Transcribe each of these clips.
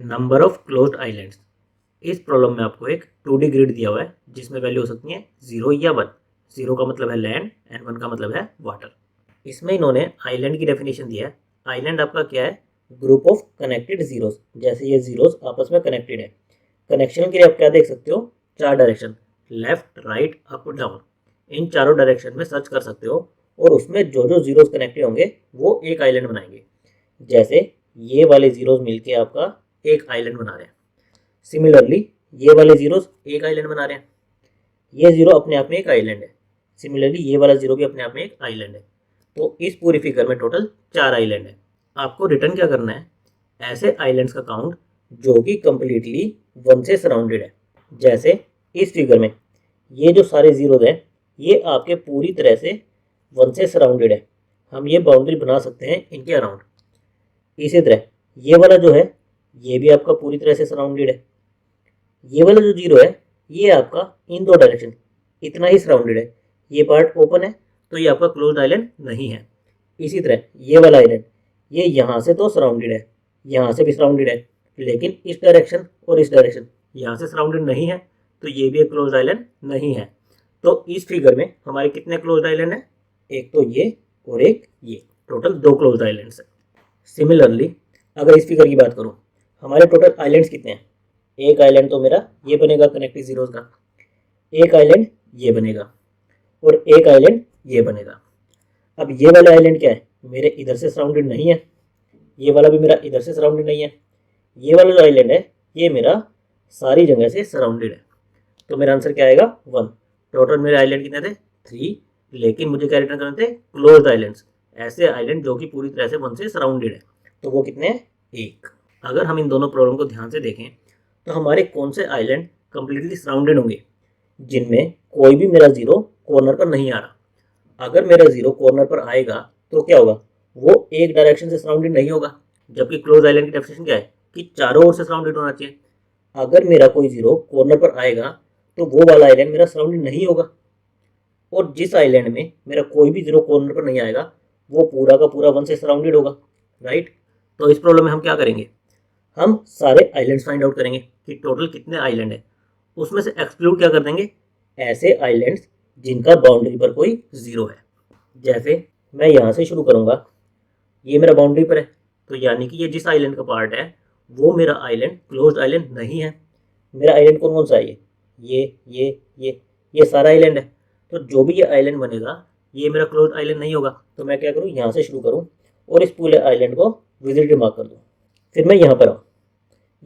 Number of closed islands. इस problem में आपको एक 2D ग्रिड दिया हुआ है जिसमें वैल्यू हो सकती है 0 या 1। 0 का मतलब है लैंड एंड 1 का मतलब है वाटर। इसमें इन्होंने आइलैंड की डेफिनेशन दिया है। आइलैंड आपका क्या है? Group of connected zeros. जैसे ये जीरोस आपस में कनेक्टेड है। कनेक्शन के लिए आप क्या देख सकते हो? 4 direction, left right up down. इन चारों डायरेक्शन में सर्च कर सकते हो और उसमें जो जो जीरोस कनेक्टेड होंगे वो एक आइलैंड बनाएंगे। जैसे ये वाले जीरोस मिलके आपका एक आइलैंड बना रहे हैं। सिमिलरली ये वाले जीरोस एक आइलैंड बना रहे हैं। ये जीरो अपने आप में एक आइलैंड है। सिमिलरली ये वाला जीरो भी अपने आप में एक आइलैंड है। तो इस पूरी फिगर में टोटल 4 आइलैंड है। आपको रिटर्न क्या करना है? ऐसे आइलैंड्स का काउंट जो कि कंप्लीटली 1 से सराउंडेड है। जैसे इस फिगर में ये जो सारे जीरोज हैं ये आपके पूरी तरह से 1 से सराउंडेड है। हम ये बाउंड्री बना सकते हैं इनके अराउंड। इसी तरह ये वाला जो है ये भी आपका पूरी तरह से सराउंडेड है। ये वाला जो जीरो है ये आपका इन दो डायरेक्शन इतना ही सराउंडेड है। ये पार्ट ओपन है तो ये आपका क्लोज्ड आइलैंड नहीं है। इसी तरह ये वाला आइलैंड ये यहाँ से तो सराउंडेड है, यहाँ से भी सराउंडेड है, लेकिन इस डायरेक्शन और इस डायरेक्शन यहाँ से सराउंडेड नहीं है, तो ये भी एक क्लोज्ड आइलैंड नहीं है। तो इस फिगर में हमारे कितने क्लोज्ड आइलैंड है? एक तो ये और एक ये, टोटल 2 क्लोज्ड आइलैंड्स है। सिमिलरली अगर इस फिगर की बात करूँ, हमारे टोटल आइलैंड्स कितने हैं? एक आइलैंड तो मेरा ये बनेगा कनेक्टिव जीरोस का, एक आइलैंड ये बनेगा और एक आइलैंड ये बनेगा। अब ये वाला आइलैंड क्या है? मेरे इधर से सराउंडेड नहीं है, ये वाला भी मेरा इधर से सराउंडेड नहीं है। ये वाला जो आइलैंड है ये मेरा सारी जगह से सराउंडेड है। तो मेरा आंसर क्या आएगा? 1। टोटल मेरे आइलैंड कितने थे? 3। लेकिन मुझे क्या रिटर्न करने थे? क्लोज्ड आइलैंड्स, ऐसे आइलैंड जो कि पूरी तरह से 1 से सराउंडेड है। तो वो कितने हैं? 1। अगर हम इन दोनों प्रॉब्लम को ध्यान से देखें तो हमारे कौन से आइलैंड कंप्लीटली सराउंडेड होंगे? जिनमें कोई भी मेरा जीरो कॉर्नर पर नहीं आ रहा। अगर मेरा जीरो कॉर्नर पर आएगा तो क्या होगा? वो एक डायरेक्शन से सराउंडेड नहीं होगा, जबकि क्लोज आइलैंड की डेफिनेशन क्या है कि चारों ओर से सराउंडेड होना चाहिए। अगर मेरा कोई जीरो कॉर्नर पर आएगा तो वो वाला आइलैंड मेरा सराउंडेड नहीं होगा। और जिस आइलैंड में मेरा कोई भी जीरो कॉर्नर पर नहीं आएगा वो पूरा का पूरा 1 से सराउंडेड होगा, राइट। तो इस प्रॉब्लम में हम क्या करेंगे? हम सारे आइलैंड्स फाइंड आउट करेंगे कि टोटल कितने आइलैंड है। उसमें से एक्सक्लूड क्या कर देंगे? ऐसे आइलैंड्स जिनका बाउंड्री पर कोई जीरो है। जैसे मैं यहाँ से शुरू करूँगा, ये मेरा बाउंड्री पर है, तो यानी कि ये जिस आइलैंड का पार्ट है वो मेरा आइलैंड क्लोज्ड आइलैंड नहीं है। मेरा आइलैंड कौन कौन सा है? ये सारा आइलैंड है। तो जो भी ये आइलैंड बनेगा ये मेरा क्लोज्ड आइलैंड नहीं होगा। तो मैं क्या करूँ? यहाँ से शुरू करूँ और इस पूरे आइलैंड को विजिटेड मार्क कर दूँ। फिर मैं यहाँ पर आऊँ,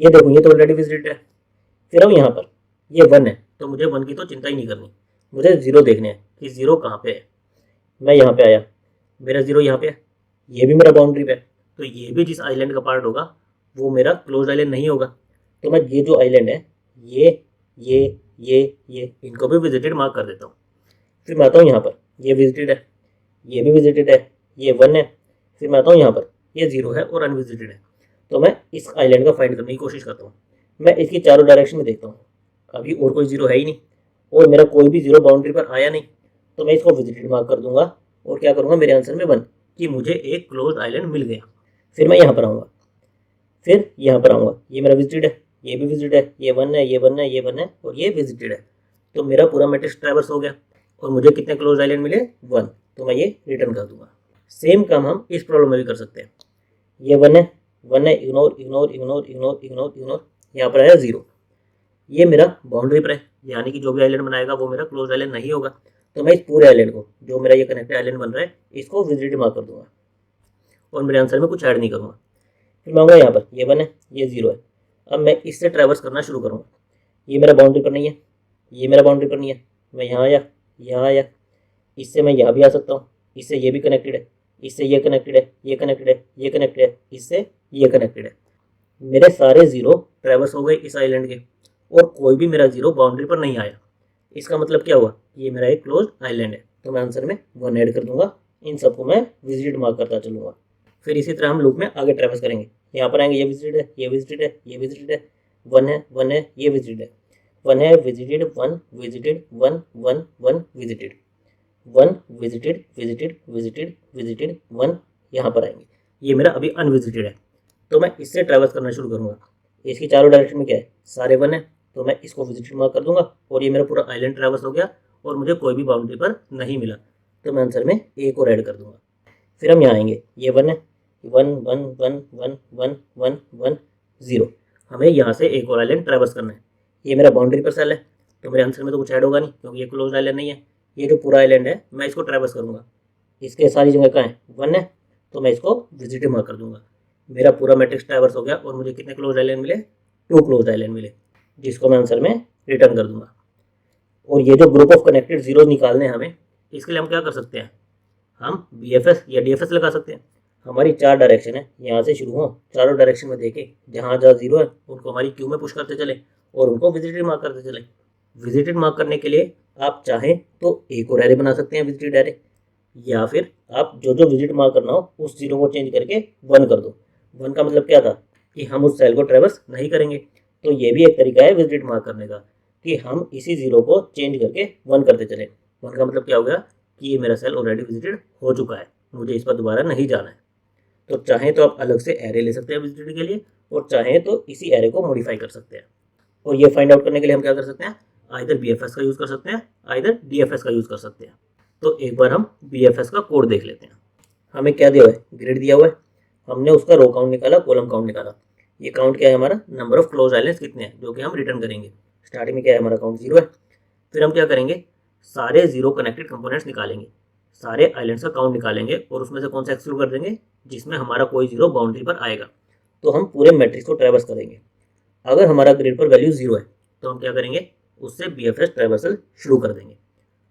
ये देखूँ ये तो ऑलरेडी विजिटेड है। फिर आऊँ यहाँ पर, ये 1 है तो मुझे 1 की तो चिंता ही नहीं करनी, मुझे जीरो देखने हैं कि जीरो कहाँ पे है। मैं यहाँ पे आया, मेरा जीरो यहाँ पे है, ये भी मेरा बाउंड्री पे है, तो ये भी जिस आइलैंड का पार्ट होगा वो मेरा क्लोज आइलैंड नहीं होगा। तो मैं ये जो आइलैंड है ये इनको भी विजिटेड मार्क कर देता हूँ। फिर मैं आता हूँ यहाँ पर, ये विजिटेड है, ये भी विजिटेड है, ये 1 है। फिर मैं आता हूँ यहाँ पर, ये 0 है और अनविजिटेड है। तो मैं इस आइलैंड का फाइंड करने की कोशिश करता हूँ। मैं इसकी चारों डायरेक्शन में देखता हूँ, अभी और कोई जीरो है ही नहीं और मेरा कोई भी जीरो बाउंड्री पर आया नहीं, तो मैं इसको विजिटेड मार्क कर दूंगा और क्या करूँगा? मेरे आंसर में 1 कि मुझे एक क्लोज आइलैंड मिल गया। फिर मैं यहाँ पर आऊँगा, फिर यहाँ पर आऊँगा, ये मेरा विजिटेड है, ये भी विजिटेड है, ये 1 है, ये 1 है, ये 1 है और ये विजिटेड है। तो मेरा पूरा मैट्रिक्स ट्रैवर्स हो गया और मुझे कितने क्लोज आइलैंड मिले? 1। तो मैं ये रिटर्न कर दूंगा। सेम काम हम इस प्रॉब्लम में भी कर सकते हैं। ये 1 है, 1 है, ignore ignore ignore ignore ignore ignore, यहाँ पर आया 0। ये मेरा बाउंड्री पर है, यानी कि जो भी आइलैंड बनाएगा वो मेरा क्लोज आइलैंड नहीं होगा। तो मैं इस पूरे आइलैंड को, जो मेरा ये कनेक्टेड आइलैंड बन रहा है, इसको विजिटेड मार्क कर दूंगा और मेरे आंसर में कुछ ऐड नहीं करूँगा। फिर मैं आऊँगा यहाँ पर, ये 1 है, ये 0 है। अब मैं इससे ट्रैवर्स करना शुरू करूँगा। ये मेरा बाउंड्री पर नहीं है, ये मेरा बाउंड्री पर नहीं है, मैं यहाँ आया, यहाँ आया, इससे मैं यहाँ भी आ सकता हूँ, इससे ये भी कनेक्टेड है, इससे ये कनेक्टेड है, ये कनेक्टेड है, ये कनेक्टेड है, इससे ये कनेक्टेड है। मेरे सारे जीरो ट्रैवर्स हो गए इस आइलैंड के और कोई भी मेरा जीरो बाउंड्री पर नहीं आया। इसका मतलब क्या हुआ? ये मेरा एक क्लोज आइलैंड है। तो मैं आंसर में 1 ऐड कर दूंगा। इन सबको मैं विजिटेड मार्क करता चलूंगा। फिर इसी तरह हम लूप में आगे ट्रैवर्स करेंगे। यहाँ पर आएंगे, ये विजिटेड है, ये विजिटेड है, ये विजिटेड है, 1 है, 1 है, ये विजिटेड है, 1 है, visited, 1 visited, 1 1 1 visited, 1 visited visited visited visited, 1 यहाँ पर आएंगे, ये मेरा अभी अनविजिटेड है। तो मैं इससे ट्रैवर्स करना शुरू करूँगा। इसकी चारों डायरेक्शन में क्या है, सारे 1 है, तो मैं इसको विजिटेड मार्क कर दूंगा और ये मेरा पूरा आइलैंड ट्रैवर्स हो गया और मुझे कोई भी बाउंड्री पर नहीं मिला, तो मैं आंसर में ए को ऐड कर दूंगा। फिर हम यहाँ आएंगे, ये 1 है, 1 1 1 1 1 1 1 0, हमें यहाँ से एक और आइलैंड ट्रैवर्स करना है। ये मेरा बाउंड्री पर सेल है, तो मेरे आंसर में तो कुछ ऐड होगा नहीं क्योंकि ये क्लोज आइलैंड नहीं है। ये जो पूरा आइलैंड है मैं इसको ट्रैवर्स करूँगा, इसके सारी जगह कहाँ है, 1 है, तो मैं इसको विजिटेड मार्क कर दूंगा। मेरा पूरा मैट्रिक्स ट्रैवर्स हो गया और मुझे कितने क्लोज आइलैंड मिले, 2 क्लोज आइलैंड मिले, जिसको मैं आंसर में रिटर्न कर दूंगा। और ये जो ग्रुप ऑफ कनेक्टेड जीरोज निकालने हैं हमें, इसके लिए हम क्या कर सकते हैं, हम BFS या DFS लगा सकते हैं। हमारी 4 डायरेक्शन है, यहाँ से शुरू हो, चारों डायरेक्शन में देखें, जहाँ जहाँ जीरो है उनको हमारी क्यू में पुश करते चले और उनको विजिटेड मार्क करते चले। विजिटेड मार्क करने के लिए आप चाहें तो एक और एरे बना सकते हैं, विजिटेड एरे, या फिर आप जो जो विजिट मार्क करना हो उस जीरो को चेंज करके 1 कर दो। 1 का मतलब क्या था कि हम उस सेल को ट्रैवर्स नहीं करेंगे, तो ये भी एक तरीका है विजिट मार्क करने का कि हम इसी जीरो को चेंज करके 1 करते चले। 1 का मतलब क्या हो गया कि ये मेरा सेल ऑलरेडी विजिटेड हो चुका है, मुझे इस पर दोबारा नहीं जाना है। तो चाहें तो आप अलग से एरे ले सकते हैं विजिटेड के लिए और चाहें तो इसी एरे को मॉडिफाई कर सकते हैं। और ये फाइंड आउट करने के लिए हम क्या कर सकते हैं, आइदर BFS का यूज़ कर सकते हैं, आइदर DFS का यूज़ कर सकते हैं। तो एक बार हम BFS का कोड देख लेते हैं। हमें क्या दिया हुआ है, ग्रिड दिया हुआ है, हमने उसका रो काउंट निकाला, कॉलम काउंट निकाला। ये काउंट क्या है हमारा, नंबर ऑफ क्लोज आइलैंड्स कितने हैं जो कि हम रिटर्न करेंगे। स्टार्टिंग में क्या है हमारा काउंट 0 है। फिर हम क्या करेंगे, सारे जीरो कनेक्टेड कंपोनेंट्स निकालेंगे, सारे आइलैंड्स का काउंट निकालेंगे और उसमें से कौन सा एक्सक्लूड कर देंगे, जिसमें हमारा कोई जीरो बाउंड्री पर आएगा। तो हम पूरे मैट्रिक्स को ट्रैवर्स करेंगे। अगर हमारा ग्रिड पर वैल्यू 0 है तो हम क्या करेंगे, उससे BFS ट्रैवर्सल शुरू कर देंगे।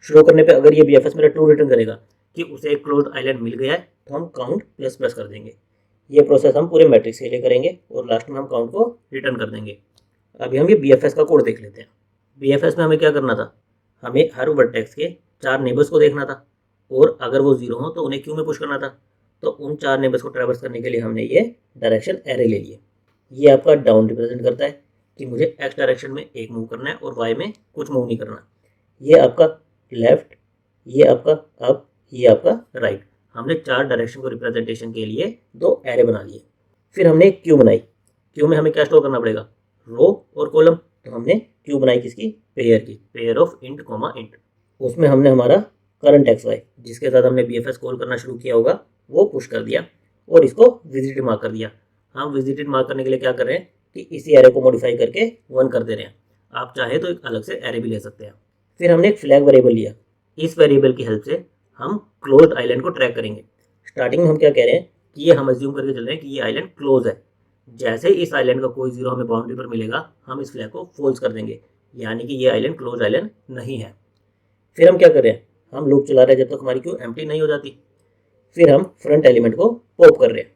शुरू करने पे अगर ये BFS मेरा ट्रू रिटर्न करेगा कि उसे एक क्लोज आइलैंड मिल गया है, तो हम काउंट प्लस प्लस कर देंगे। ये प्रोसेस हम पूरे मैट्रिक्स के लिए करेंगे और लास्ट में हम काउंट को रिटर्न कर देंगे। अभी हम ये BFS का कोड देख लेते हैं। BFS में हमें क्या करना था, हमें हर वर्टेक्स के 4 नेबर्स को देखना था और अगर वो 0 हो तो उन्हें क्यू में पुश करना था। तो उन 4 नेबर्स को ट्रैवर्स करने के लिए हमने ये डायरेक्शन एरे ले लिए। ये आपका डाउन रिप्रेजेंट करता है कि मुझे एक्स डायरेक्शन में एक मूव करना है और वाई में कुछ मूव नहीं करना। ये आपका लेफ्ट, ये आपका अप, ये आपका राइट। हमने 4 डायरेक्शन को रिप्रेजेंटेशन के लिए 2 एरे बना लिए। फिर हमने एक क्यू बनाई। क्यू में हमें क्या स्टोर करना पड़ेगा, रो और कॉलम। तो हमने क्यू बनाई किसकी, पेयर की, pair of int comma int. उसमें हमने हमारा करंट XY जिसके साथ हमने BFS कॉल करना शुरू किया होगा वो पुश कर दिया और इसको विजिटेड मार्क कर दिया। हम विजिटेड मार्क करने के लिए क्या कर रहे हैं कि इसी एरे को मॉडिफाई करके 1 कर दे रहे हैं। आप चाहे तो एक अलग से एरे भी ले सकते हैं। फिर हमने एक फ्लैग वेरिएबल लिया। इस वेरिएबल की हेल्प से हम क्लोज्ड आइलैंड को ट्रैक करेंगे। स्टार्टिंग में हम क्या कह रहे हैं कि ये हम अज्यूम करके चल रहे हैं कि ये आइलैंड क्लोज है। जैसे इस आइलैंड का कोई जीरो हमें बाउंड्री पर मिलेगा, हम इस फ्लैग को फॉल्स कर देंगे, यानी कि ये आइलैंड क्लोज आइलैंड नहीं है। फिर हम क्या कर रहे हैं, हम लूप चला रहे हैं जब तक हमारी क्यू एम्प्टी नहीं हो जाती। फिर हम फ्रंट एलिमेंट को पॉप कर रहे हैं।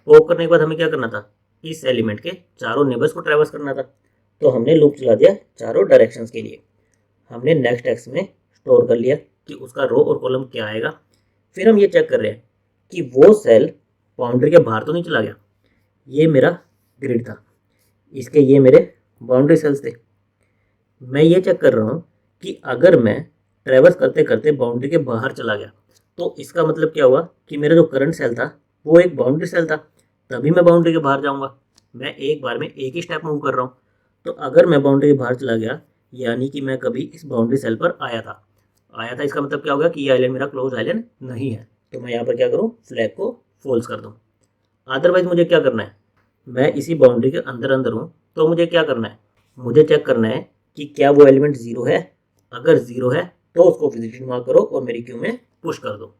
पॉप करने के बाद हमें क्या करना था, इस एलिमेंट के चारों नेबर्स को ट्रैवर्स करना था। तो हमने लूप चला दिया चारों डायरेक्शंस के लिए। हमने नेक्स्ट एक्स में स्टोर कर लिया कि उसका रो और कॉलम क्या आएगा। फिर हम ये चेक कर रहे हैं कि वो सेल बाउंड्री के बाहर तो नहीं चला गया। ये मेरा ग्रिड था, इसके ये मेरे बाउंड्री सेल्स थे। मैं ये चेक कर रहा हूँ कि अगर मैं ट्रैवर्स करते करते बाउंड्री के बाहर चला गया तो इसका मतलब क्या हुआ कि मेरा जो करंट सेल था वो एक बाउंड्री सेल था, तभी मैं बाउंड्री के बाहर जाऊँगा। मैं एक बार में एक ही स्टेप मूव कर रहा हूँ। तो अगर मैं बाउंड्री के बाहर चला गया यानी कि मैं कभी इस बाउंड्री सेल पर आया था, इसका मतलब क्या होगा कि ये आइलैंड मेरा क्लोज आइलैंड नहीं है। तो मैं यहाँ पर क्या करूँ, फ्लैग को फॉल्स कर दूँ। अदरवाइज मुझे क्या करना है, मैं इसी बाउंड्री के अंदर अंदर हूँ तो मुझे क्या करना है, मुझे चेक करना है कि क्या वो एलिमेंट 0 है। अगर 0 है तो उसको विजिटेड मार्क करो और मेरी क्यू में पुश कर दो।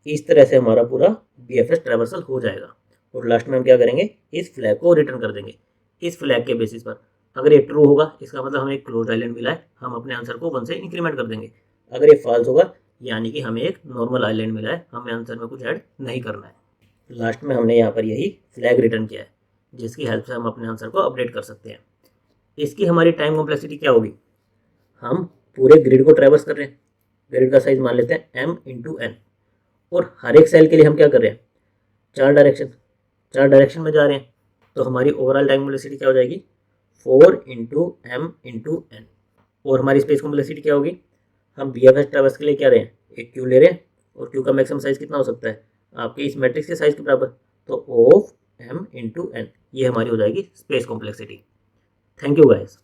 इस तरह से हमारा पूरा BFS ट्रैवर्सल हो जाएगा और लास्ट में हम क्या करेंगे, इस फ्लैग को रिटर्न कर देंगे। इस फ्लैग के बेसिस पर अगर ये ट्रू होगा इसका मतलब हमें एक क्लोज आइलैंड मिला है, हम अपने आंसर को 1 से इंक्रीमेंट कर देंगे। अगर ये फॉल्स होगा यानी कि हमें एक नॉर्मल आइलैंड मिला है, हमें आंसर में कुछ ऐड नहीं करना है। लास्ट में हमने यहाँ पर यही फ्लैग रिटर्न किया है जिसकी हेल्प से हम अपने आंसर को अपडेट कर सकते हैं। इसकी हमारी टाइम कॉम्प्लेक्सिटी क्या होगी, हम पूरे ग्रिड को ट्रैवर्स कर रहे हैं, ग्रिड का साइज मान लेते हैं m × n और हर एक सेल के लिए हम क्या कर रहे हैं, 4 डायरेक्शन में जा रहे हैं। तो हमारी ओवरऑल टाइम कॉम्प्लेक्सिटी क्या हो जाएगी, 4 × m × n। और हमारी स्पेस कॉम्प्लेक्सिटी क्या होगी, हम BFS ट्रैवर्स के लिए क्या रहे हैं, एक क्यू ले रहे हैं और क्यू का मैक्सिमम साइज कितना हो सकता है, आपके इस मैट्रिक्स के साइज के बराबर। तो ऑफ m × n ये हमारी हो जाएगी space complexity. Thank you guys.